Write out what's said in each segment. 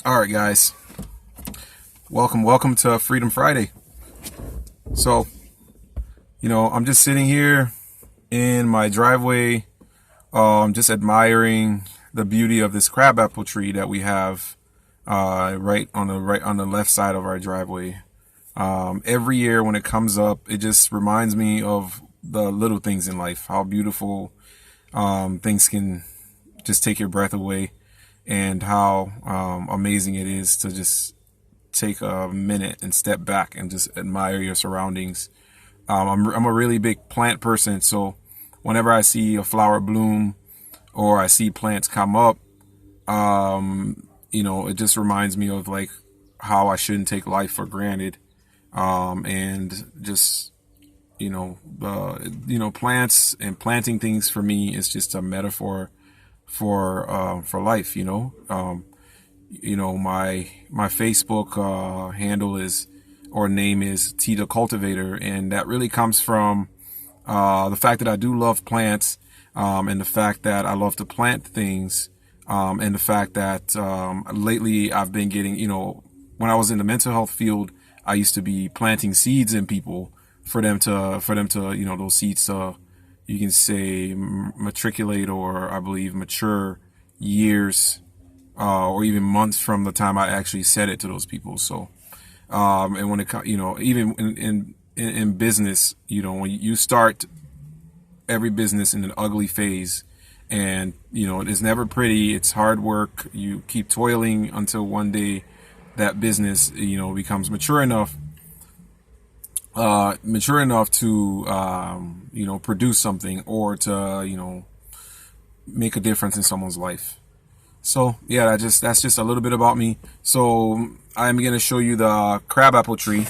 All right, guys. Welcome to Freedom Friday. So, I'm just sitting here in my driveway, just admiring the beauty of this crabapple tree that we have right on the left side of our driveway. Every year when it comes up, it just reminds me of the little things in life, how beautiful things can just take your breath away, and how amazing it is to just take a minute and step back and just admire your surroundings. I'm a really big plant person, so whenever I see a flower bloom or I see plants come up, it just reminds me of like how I shouldn't take life for granted, and just plants and planting things for me is just a metaphor for life. My Facebook handle is, or name is, T the Cultivator, and that really comes from the fact that I do love plants, and the fact that I love to plant things, and the fact that lately I've been getting, when I was in the mental health field, I used to be planting seeds in people for them to those seeds to, you can say, matriculate, or I believe mature years, or even months from the time I actually said it to those people. So, and when it comes, even in business, when you start every business in an ugly phase, and it is never pretty. It's hard work. You keep toiling until one day that business, becomes mature enough to produce something, or to make a difference in someone's life. So yeah, that's just a little bit about me. So I'm gonna show you the crabapple tree.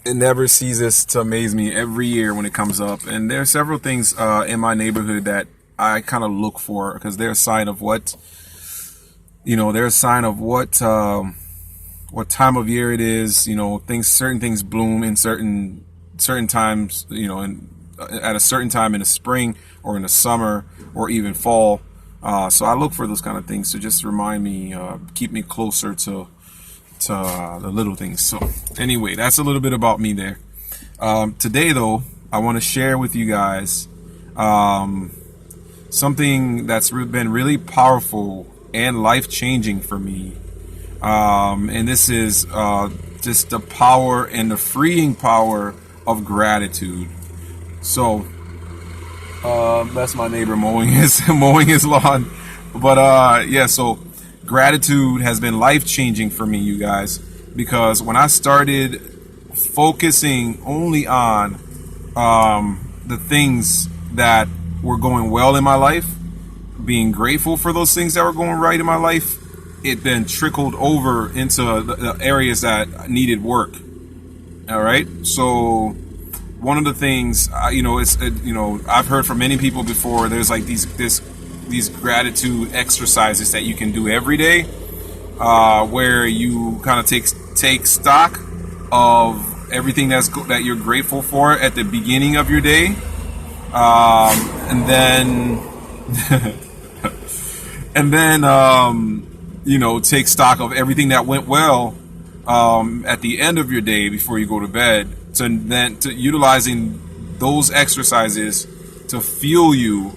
It never ceases to amaze me every year when it comes up, and there are several things in my neighborhood that I kind of look for, because they're a sign of what time of year it is. Certain things bloom in certain times, at a certain time in the spring or in the summer or even fall. So I look for those kind of things to just remind me, keep me closer to the little things. So anyway, that's a little bit about me there. Today though, I want to share with you guys something that's been really powerful and life-changing for me. And this is just the power and the freeing power of gratitude. So that's my neighbor mowing his lawn. But so gratitude has been life-changing for me, you guys, because when I started focusing only on the things that were going well in my life, being grateful for those things that were going right in my life, it then trickled over into the areas that needed work. All right. So one of the things, I've heard from many people before, there's like these gratitude exercises that you can do every day, where you kind of take stock of everything that you're grateful for at the beginning of your day, and then take stock of everything that went well at the end of your day before you go to bed, to utilizing those exercises to fuel your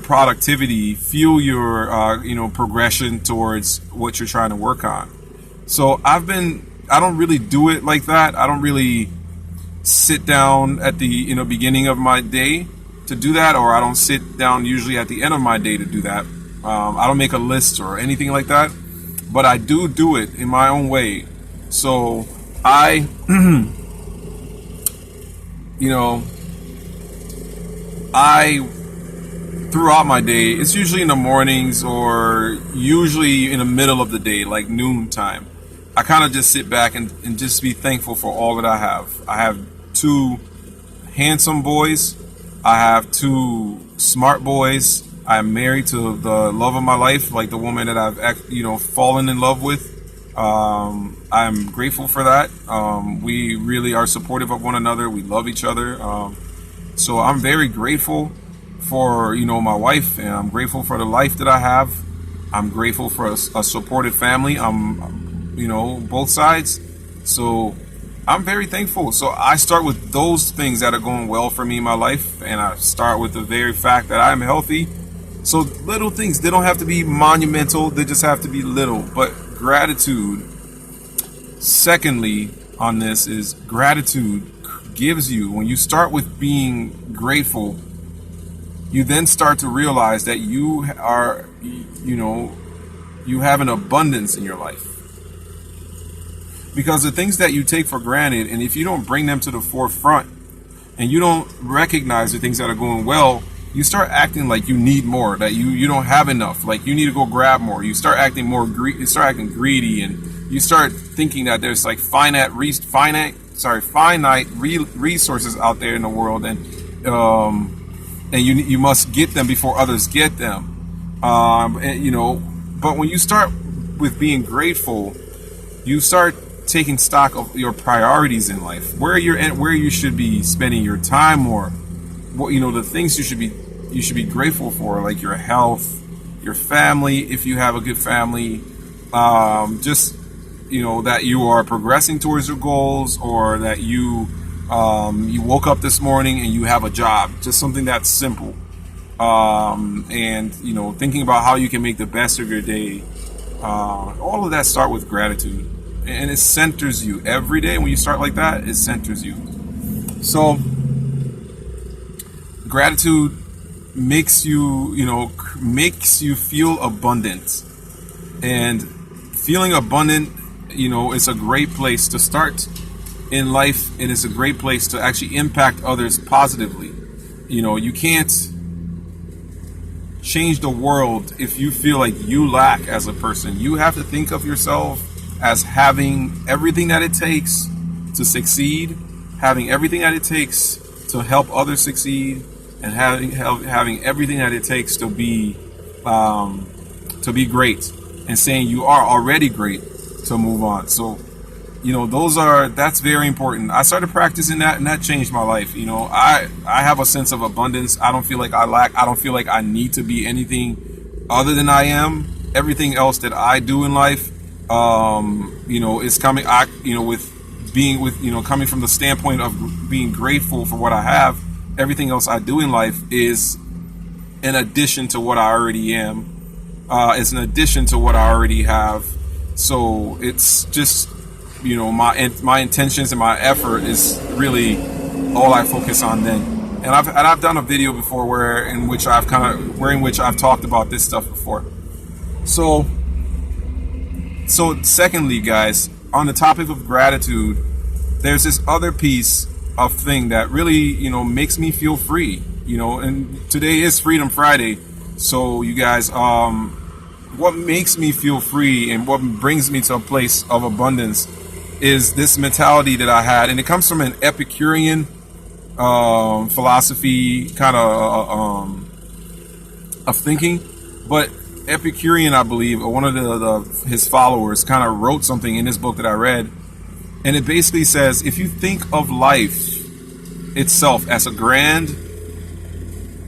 productivity, fuel your progression towards what you're trying to work on. So I don't really do it like that. I don't really sit down at the beginning of my day to do that, or I don't sit down usually at the end of my day to do that. I don't make a list or anything like that, but I do it in my own way. So I throughout my day, it's usually in the mornings or usually in the middle of the day, like noon time, I kind of just sit back and just be thankful for all that I have. I have 2 handsome boys. I have 2 smart boys. I'm married to the love of my life, like the woman that I've fallen in love with. I'm grateful for that. We really are supportive of one another. We love each other. So I'm very grateful for, my wife, and I'm grateful for the life that I have. I'm grateful for a supportive family. Both sides. So I'm very thankful. So I start with those things that are going well for me in my life, and I start with the very fact that I'm healthy. So little things, they don't have to be monumental, they just have to be little. But gratitude, secondly, on this is gratitude gives you, when you start with being grateful, you then start to realize that you have an abundance in your life. Because the things that you take for granted, and if you don't bring them to the forefront and you don't recognize the things that are going well, you start acting like you need more, that you don't have enough, like you need to go grab more. You start acting you start acting greedy, and you start thinking that there's like finite resources out there in the world, and you must get them before others get them. But when you start with being grateful, you start taking stock of your priorities in life, where you should be spending your time more. The things you should be grateful for, like your health, your family, if you have a good family, that you are progressing towards your goals, or that you woke up this morning and you have a job, just something that's simple. And thinking about how you can make the best of your day. All of that start with gratitude, and it centers you every day. When you start like that, it centers you. So gratitude makes you feel abundant, and feeling abundant, it's a great place to start in life, and it's a great place to actually impact others positively. You can't change the world if you feel like you lack as a person. You have to think of yourself as having everything that it takes to succeed, having everything that it takes to help others succeed, and having everything that it takes to be great, and saying you are already great to move on. So that's very important. I started practicing that, and that changed my life. I have a sense of abundance. I don't feel like I lack. I don't feel like I need to be anything other than I am. Everything else that I do in life, is coming. Coming from the standpoint of being grateful for what I have. Everything else I do in life is in addition to what I already am. It's in addition to what I already have. So it's just, my intentions and my effort is really all I focus on then. And I've done a video before in which I've talked about this stuff before. So secondly, guys, on the topic of gratitude, there's this other piece of thing that really, makes me feel free, and today is Freedom Friday. So you guys, what makes me feel free and what brings me to a place of abundance is this mentality that I had, and it comes from an Epicurean philosophy kind of thinking. But Epicurean, I believe, or one of his followers, kind of wrote something in this book that I read, and it basically says, if you think of life itself as a grand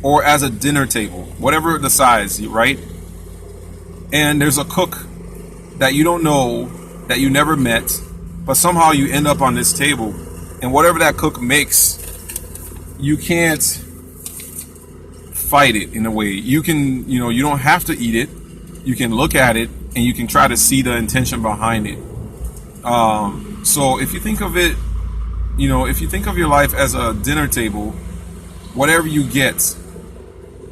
or as a dinner table, whatever the size, right? And there's a cook that you don't know, that you never met, but somehow you end up on this table, and whatever that cook makes, you can't fight it in a way. You can, you don't have to eat it. You can look at it, and you can try to see the intention behind it. So if you think of it, if you think of your life as a dinner table, whatever you get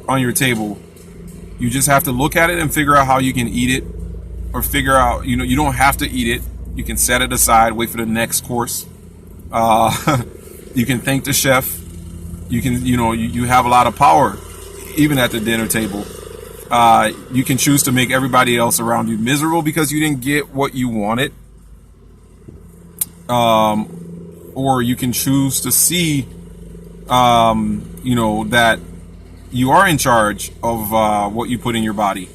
on your table, you just have to look at it and figure out how you can eat it, or figure out, you don't have to eat it. You can set it aside, wait for the next course. You can thank the chef. You can, you have a lot of power, even at the dinner table. You can choose to make everybody else around you miserable because you didn't get what you wanted. Or you can choose to see, that you are in charge of what you put in your body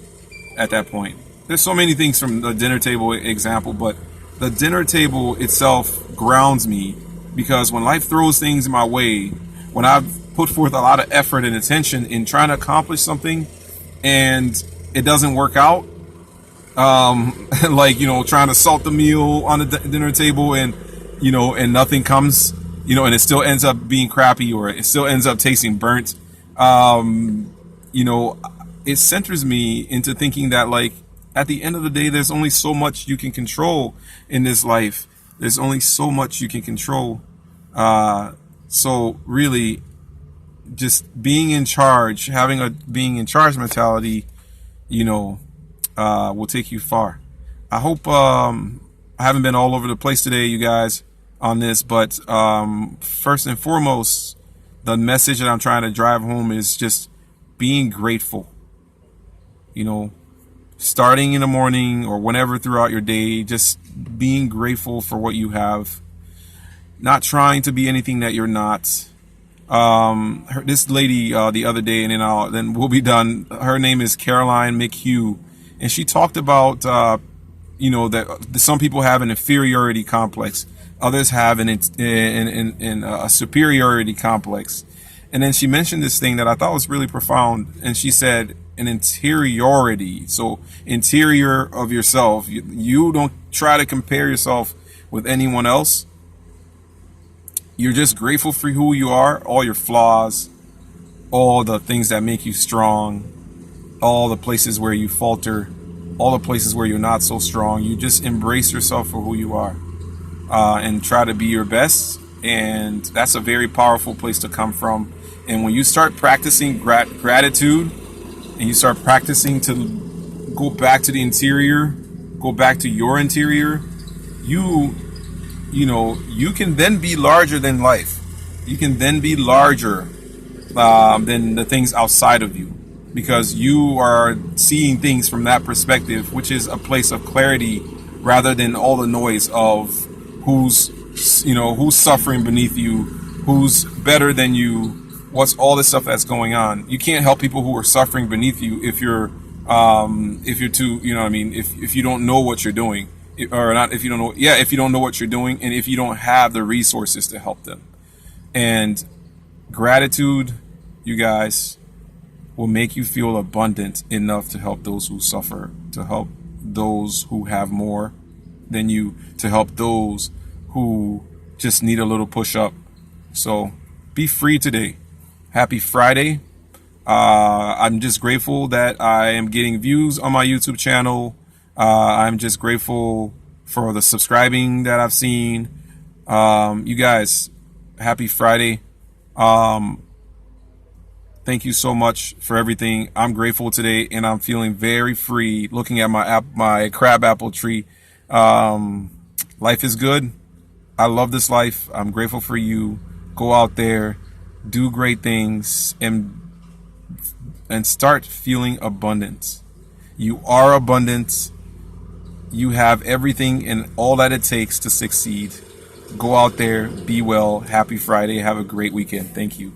at that point. there's so many things from the dinner table example, but the dinner table itself grounds me because when life throws things in my way, when I've put forth a lot of effort and attention in trying to accomplish something and it doesn't work out, like, trying to salt the meal on the dinner table and, and nothing comes, and it still ends up being crappy or it still ends up tasting burnt. You know, it centers me into thinking that, like, at the end of the day, there's only so much you can control in this life. There's only so much you can control. So really, just being in charge, having a being in charge mentality, will take you far. I hope I haven't been all over the place today, you guys, on this, but first and foremost, the message that I'm trying to drive home is just being grateful. Starting in the morning or whenever throughout your day, just being grateful for what you have, not trying to be anything that you're not. This lady the other day, and then we'll be done. Her name is Caroline McHugh, and she talked about that some people have an inferiority complex, others have a superiority complex, and then she mentioned this thing that I thought was really profound, and she said an interiority. So interior of yourself, you don't try to compare yourself with anyone else. You're just grateful for who you are, all your flaws, all the things that make you strong, all the places where you falter, all the places where you're not so strong. You just embrace yourself for who you are, and try to be your best. And that's a very powerful place to come from. And when you start practicing gratitude, and you start practicing to go back to the interior, go back to your interior, you can then be larger than life. You can then be larger than the things outside of you, because you are seeing things from that perspective, which is a place of clarity rather than all the noise of who's suffering beneath you, who's better than you, what's all this stuff that's going on. You can't help people who are suffering beneath you if you're too, if you don't know what you're doing. Or not, if you don't know what you're doing, and if you don't have the resources to help them. And gratitude, you guys, will make you feel abundant enough to help those who suffer, to help those who have more than you, to help those who just need a little push up. So be free today. Happy Friday. I'm just grateful that I am getting views on my YouTube channel. I'm just grateful for the subscribing that I've seen. You guys, happy Friday. Thank you so much for everything. I'm grateful today, and I'm feeling very free looking at my crab apple tree. Life is good. I love this life. I'm grateful for you. Go out there, do great things, and start feeling abundance. You are abundant. You have everything and all that it takes to succeed. Go out there, be well. Happy Friday. Have a great weekend. Thank you.